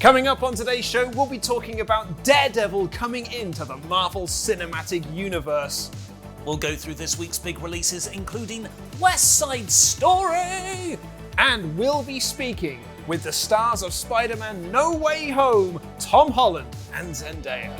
Coming up on today's show, we'll be talking about Daredevil coming into the Marvel Cinematic Universe. We'll go through this week's big releases, including West Side Story! And we'll be speaking with the stars of Spider-Man No Way Home, Tom Holland and Zendaya.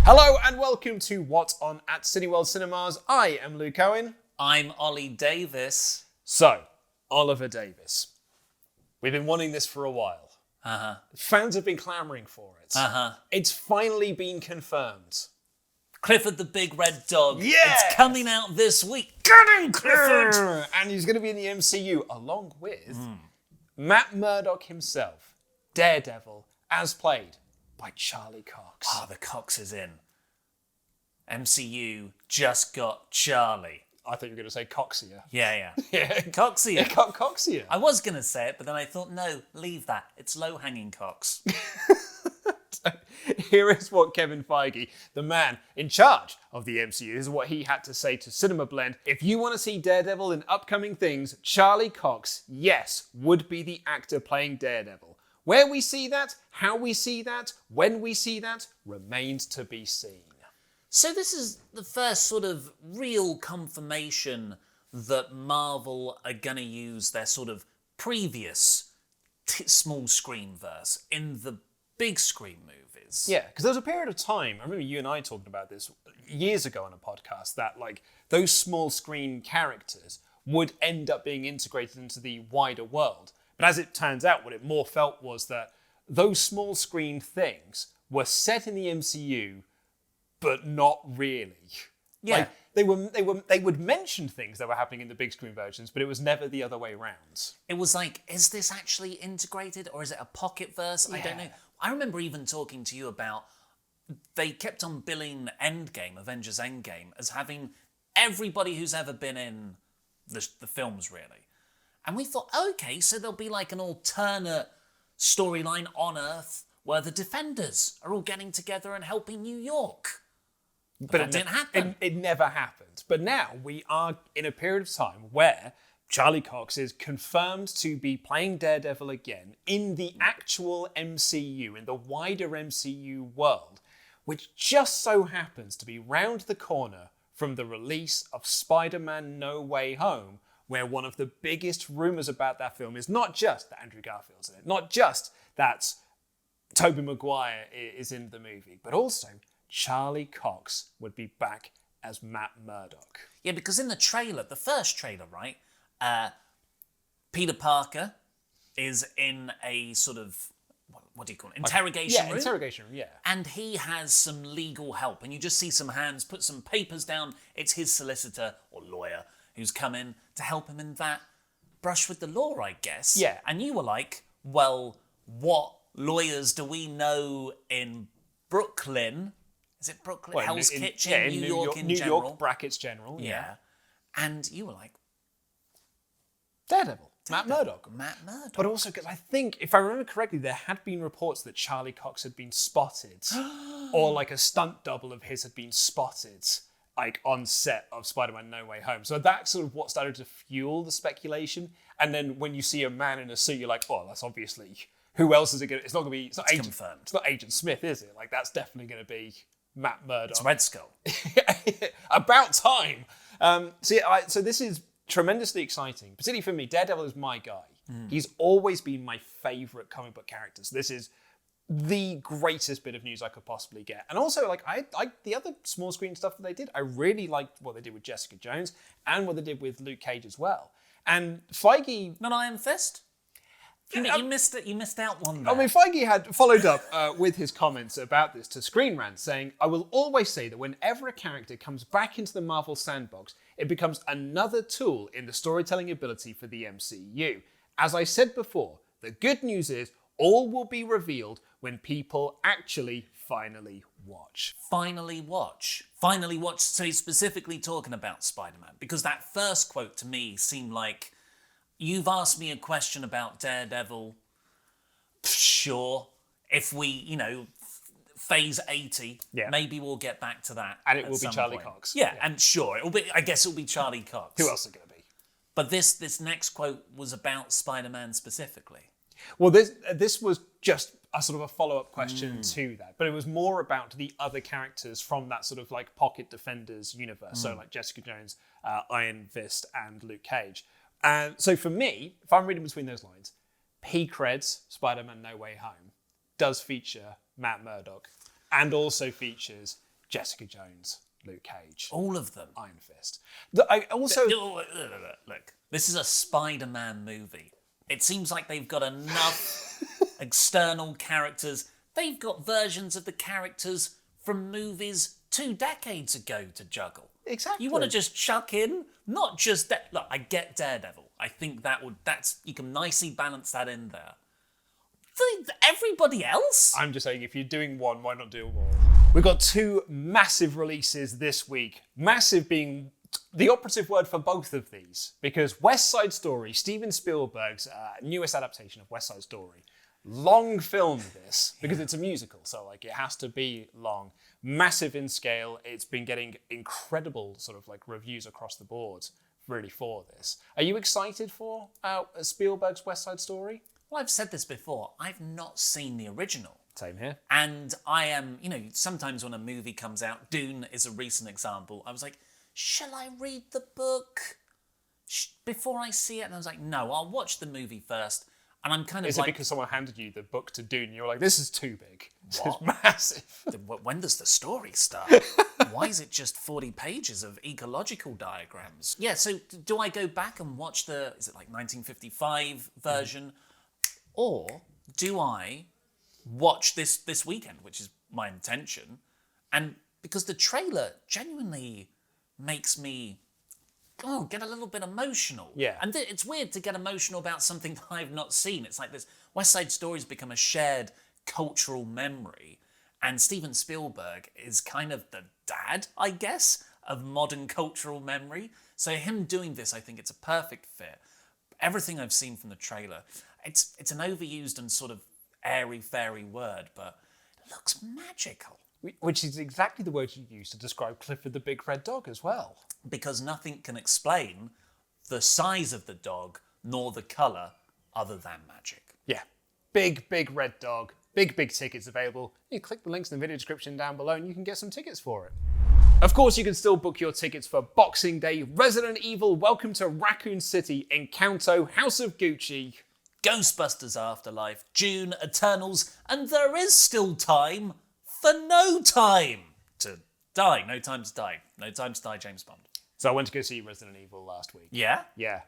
Hello and welcome to What's On at Cineworld Cinemas. I am Luke Owen. I'm Ollie Davis. So, Oliver Davis. We've been wanting this for a while. Fans have been clamouring for it. It's finally been confirmed. Clifford the Big Red Dog. Yes! It's coming out this week. Get in, Clifford! And he's going to be in the MCU along with Matt Murdock himself, Daredevil, as played by Charlie Cox. Ah, the Cox is in. MCU just got Charlie. I thought you were going to say Coxier. Yeah. Yeah. Coxier. Yeah, Coxier. I was going to say it, but then I thought, no, leave that. It's low-hanging Cox. Here is what Kevin Feige, the man in charge of the MCU, is what he had to say to Cinema Blend. If you want to see Daredevil in upcoming things, Charlie Cox, yes, would be the actor playing Daredevil. Where we see that, how we see that, when we see that, remains to be seen. So this is the first sort of real confirmation that Marvel are going to use their sort of previous small screen verse in the big screen movies. Yeah, because there was a period of time, I remember you and I talking about this years ago on a podcast, that like those small screen characters would end up being integrated into the wider world. But as it turns out, what it more felt was that those small screen things were set in the MCU, but not really. Yeah. Like, they would mention things that were happening in the big screen versions, but it was never the other way around. It was like, is this actually integrated or is it a pocket verse? Yeah. I don't know. I remember even talking to you about, they kept on billing Endgame, Avengers Endgame, as having everybody who's ever been in the films, really. And we thought, okay, so there'll be like an alternate storyline on Earth where the Defenders are all getting together and helping New York. But that didn't happen. It never happened. But now we are in a period of time where Charlie Cox is confirmed to be playing Daredevil again in the actual MCU, in the wider MCU world, which just so happens to be round the corner from the release of Spider-Man No Way Home, where one of the biggest rumours about that film is not just that Andrew Garfield's in it, not just that Tobey Maguire is in the movie, but also Charlie Cox would be back as Matt Murdock. Yeah, because in the trailer, the first trailer, right, Peter Parker is in a sort of, what do you call it, interrogation room? Interrogation room, yeah. And he has some legal help, and you just see some hands put some papers down. It's his solicitor or lawyer who's come in to help him in that brush with the law, I guess. Yeah. And you were like, well, what lawyers do we know in Brooklyn? Is it Brooklyn? Well, Hell's Kitchen, New York in New general. York brackets general, Yeah. And you were like, Daredevil. Matt Murdock. Matt Murdock. But also, because I think, if I remember correctly, there had been reports that Charlie Cox had been spotted, or like a stunt double of his had been spotted, like on set of Spider-Man No Way Home. So that's sort of what started to fuel the speculation. And then when you see a man in a suit, you're like, oh, that's obviously, who else is it going to, it's not going to be, it's not Agent, confirmed. It's not Agent Smith, is it? Like, that's definitely going to be Matt Murdock. It's Red Skull. About time. So this is tremendously exciting, particularly for me. Daredevil is my guy. He's always been my favourite comic book character. So this is the greatest bit of news I could possibly get. And also, like, I like the other small screen stuff that they did. I really liked what they did with Jessica Jones and what they did with Luke Cage as well. And Feige... Not Iron Fist? You missed it. You missed out one there. I mean, Feige had followed up with his comments about this to Screen Rant, saying, I will always say that whenever a character comes back into the Marvel sandbox, it becomes another tool in the storytelling ability for the MCU. As I said before, the good news is all will be revealed when people actually finally watch. Finally watch. Finally watch. So he's specifically talking about Spider-Man, because that first quote to me seemed like, you've asked me a question about Daredevil. Sure. If we, phase 80, maybe we'll get back to that. And it will be Charlie Cox. Yeah, and sure, I guess it'll be Charlie Cox. Who else is it going to be? But this next quote was about Spider-Man specifically. Well, this was just a sort of a follow-up question to that, but it was more about the other characters from that sort of like Pocket Defenders universe, so like Jessica Jones, Iron Fist, and Luke Cage. And so for me, if I'm reading between those lines, P. Cred's Spider-Man No Way Home does feature Matt Murdock, and also features Jessica Jones, Luke Cage, all of them, Iron Fist. I also look. This is a Spider-Man movie. It seems like they've got enough external characters. They've got versions of the characters from movies 2 decades ago to juggle. Exactly. You want to just chuck in, not just that. Look, I get Daredevil. I think that's you can nicely balance that in there. Everybody else? I'm just saying, if you're doing one, why not do more? We've got 2 massive releases this week. Massive being the operative word for both of these, because West Side Story, Steven Spielberg's newest adaptation of West Side Story, long film this, because it's a musical, so like it has to be long. Massive in scale. It's been getting incredible sort of like reviews across the board, really, for this. Are you excited for Spielberg's West Side Story? Well, I've said this before. I've not seen the original. Same here. And I am, sometimes when a movie comes out, Dune is a recent example, I was like, shall I read the book before I see it? And I was like, no, I'll watch the movie first. And I'm kind of Is it because someone handed you the book to Dune and you're like, this is too big? What? It's massive. When does the story start? Why is it just 40 pages of ecological diagrams? Yeah, so do I go back and watch is it like 1955 version? Or do I watch this weekend, which is my intention? And because the trailer genuinely makes me get a little bit emotional. Yeah. And it's weird to get emotional about something that I've not seen. It's like this West Side Story's become a shared cultural memory. And Steven Spielberg is kind of the dad, I guess, of modern cultural memory. So him doing this, I think it's a perfect fit. Everything I've seen from the trailer, it's an overused and sort of airy-fairy word, but it looks magical. Which is exactly the word you used to describe Clifford the Big Red Dog as well. Because nothing can explain the size of the dog nor the colour other than magic. Yeah. Big, big red dog. Big tickets available. You click the links in the video description down below and you can get some tickets for it. Of course, you can still book your tickets for Boxing Day, Resident Evil, Welcome to Raccoon City, Encanto, House of Gucci, Ghostbusters Afterlife, Dune, Eternals, and there is still time for No Time to Die. No Time to Die. No Time to Die, James Bond. So I went to go see Resident Evil last week. Yeah? Yeah.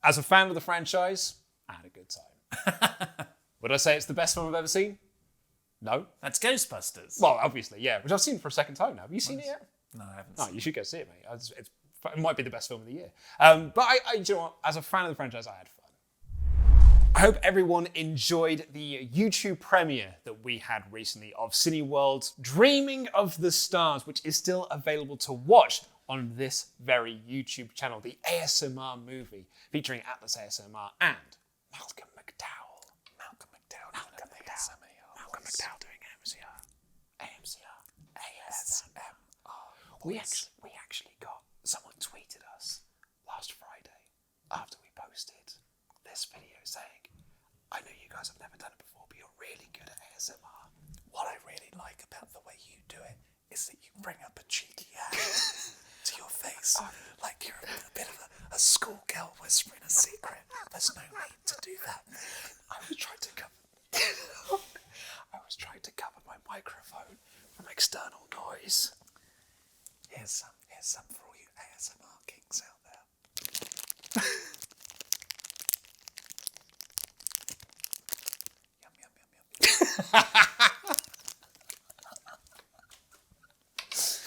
As a fan of the franchise, I had a good time. Would I say it's the best film I've ever seen? No. That's Ghostbusters. Well, obviously, yeah. Which I've seen for a second time now. Have you seen it yet? No, I haven't No, seen you should go see it, mate. It might be the best film of the year. But I, you know what? As a fan of the franchise, I had fun. I hope everyone enjoyed the YouTube premiere that we had recently of Cineworld's Dreaming of the Stars, which is still available to watch on this very YouTube channel. The ASMR movie featuring Atlas ASMR and Malcolm McDowell. Malcolm McDowell doing AMCR. We actually got someone tweeted us last Friday after we posted this video saying, I know you guys have never done it before, but you're really good at ASMR. What I really like about the way you do it is that you bring up a cheeky hand to your face, like you're a bit of a schoolgirl whispering a secret. There's no need to do that. I was trying to cover my microphone from external noise. Here's some for all you ASMR kings out there. Yum, yum, yum, yum.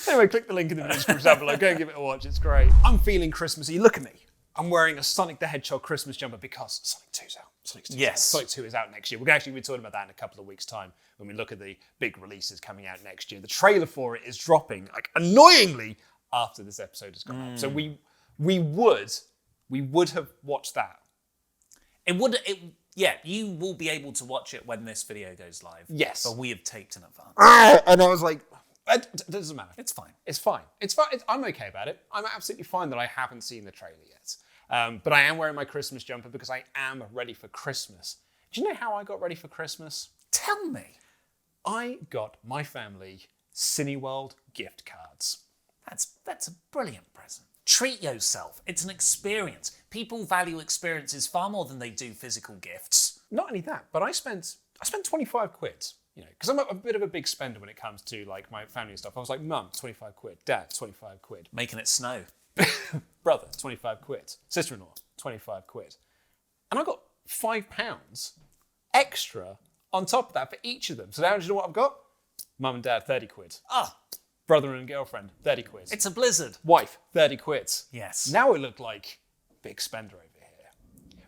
Anyway, click the link in the video description down below. Go and give it a watch. It's great. I'm feeling Christmassy. Look at me. I'm wearing a Sonic the Hedgehog Christmas jumper because Sonic 2's out. Yes. Sonic 2 is out next year. We're actually be talking about that in a couple of weeks' time when we look at the big releases coming out next year. The trailer for it is dropping, like, annoyingly after this episode has gone up. So we would have watched that. You will be able to watch it when this video goes live. Yes. But we have taped in advance. And I was like, it doesn't matter. It's fine. It's fine. I'm okay about it. I'm absolutely fine that I haven't seen the trailer yet. But I am wearing my Christmas jumper because I am ready for Christmas. Do you know how I got ready for Christmas? Tell me. I got my family Cineworld gift cards. That's a brilliant present. Treat yourself. It's an experience. People value experiences far more than they do physical gifts. Not only that, but I spent 25 quid, because I'm a bit of a big spender when it comes to like my family and stuff. I was like, Mum, 25 quid. Dad, 25 quid. Making it snow. Brother, 25 quid. Sister-in-law, 25 quid. And I got £5 extra on top of that for each of them. So now do you know what I've got? Mum and Dad, 30 quid. Brother and girlfriend, 30 quid. It's a blizzard. Wife, 30 quid. Yes. Now it looked like big spender over here.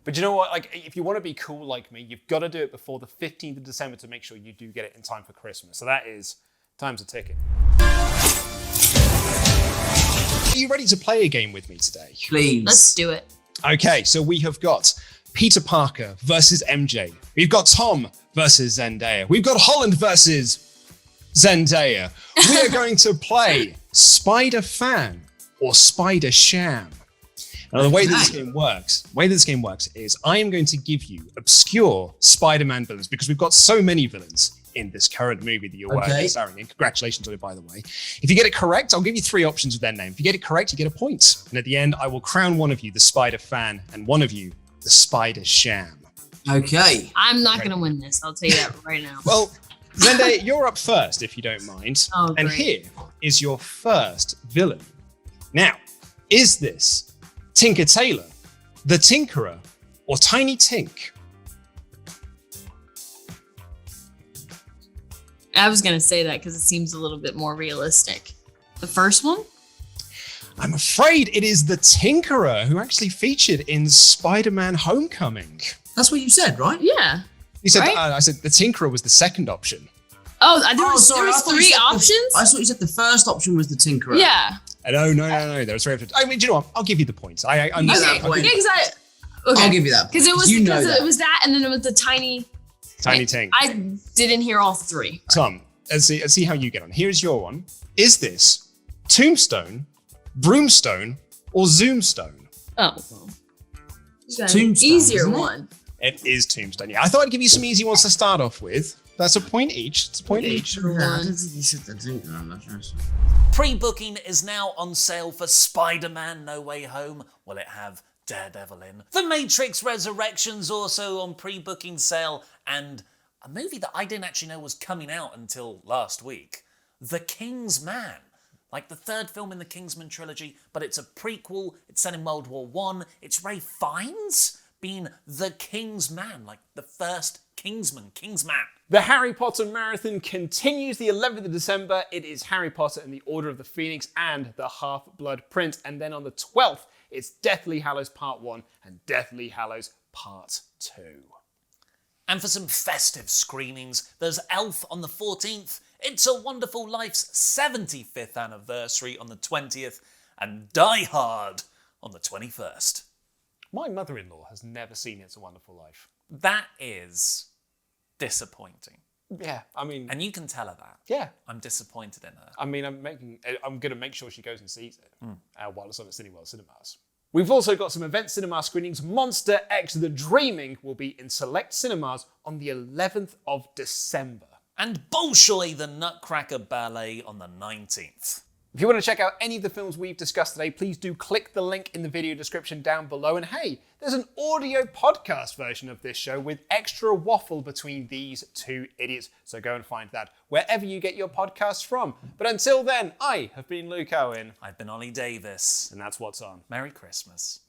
But you know what? Like, if you want to be cool like me, you've got to do it before the 15th of December to make sure you do get it in time for Christmas. So that is, time's a ticking. Are you ready to play a game with me today? Please. Let's do it. Okay, so we have got Peter Parker versus MJ. We've got Tom versus Zendaya. We've got Holland versus Zendaya. We are going to play Spider-Fan or Spider-Sham. Now, the way that this game works is I am going to give you obscure Spider-Man villains because we've got so many villains in this current movie that you're starring in. Congratulations on it, by the way. If you get it correct, I'll give you 3 options with their name. If you get it correct, you get a point. And at the end, I will crown one of you the Spider-Fan and one of you the Spider-Sham. Okay. I'm not going to win this. I'll tell you that right now. Well, Zendaya, you're up first, if you don't mind. Oh, and great. here is your first villain. Now, is this Tinker Tailor, the Tinkerer, or Tiny Tink? I was going to say that because it seems a little bit more realistic. The first one? I'm afraid it is the Tinkerer who actually featured in Spider-Man Homecoming. That's what you said, right? Yeah. You said, Right? I said the Tinkerer was the second option. Oh, there was I thought you 3 said options? I thought you said the first option was the Tinkerer. Yeah. No, there was 3 options. I mean, do you know what? I'll give you the points. I'm Yeah, Okay. that point. Yeah, okay. I'll give you that. Because it was you know because that. it was that, and then it was the tiny. Tiny Tink. I didn't hear all 3. Tom, let's see how you get on. Here's your one. Is this Tombstone, Broomstone, or Zoomstone? Oh. Well. Tombstone, Easier isn't it? one. It is Tombstone. Yeah, I thought I'd give you some easy ones to start off with. That's a point each. It's a point each. Easier Yeah, I one. don't think you said the Tinkerer. I'm not sure. Pre-booking is now on sale for Spider-Man No Way Home. Will it have Daredevil in? The Matrix Resurrection's also on pre-booking sale, and a movie that I didn't actually know was coming out until last week, The King's Man. Like the 3rd film in the Kingsman trilogy, but it's a prequel, it's set in World War I, it's Ralph Fiennes being the King's Man, like the first Kingsman. The Harry Potter Marathon continues the 11th of December. It is Harry Potter and the Order of the Phoenix and the Half-Blood Prince. And then on the 12th, it's Deathly Hallows Part 1 and Deathly Hallows Part 2. And for some festive screenings, there's Elf on the 14th, It's a Wonderful Life's 75th anniversary on the 20th, and Die Hard on the 21st. My mother-in-law has never seen It's a Wonderful Life. That is disappointing. Yeah, I mean... And you can tell her that. Yeah. I'm disappointed in her. I mean, I'm going to make sure she goes and sees it while it's on at Cineworld Cinemas. We've also got some event cinema screenings. Monster X The Dreaming will be in select cinemas on the 11th of December. And Bolshoi the Nutcracker Ballet on the 19th. If you want to check out any of the films we've discussed today, please do click the link in the video description down below. And hey, there's an audio podcast version of this show with extra waffle between these 2 idiots. So go and find that wherever you get your podcasts from. But until then, I have been Luke Owen. I've been Ollie Davis. And that's what's on. Merry Christmas.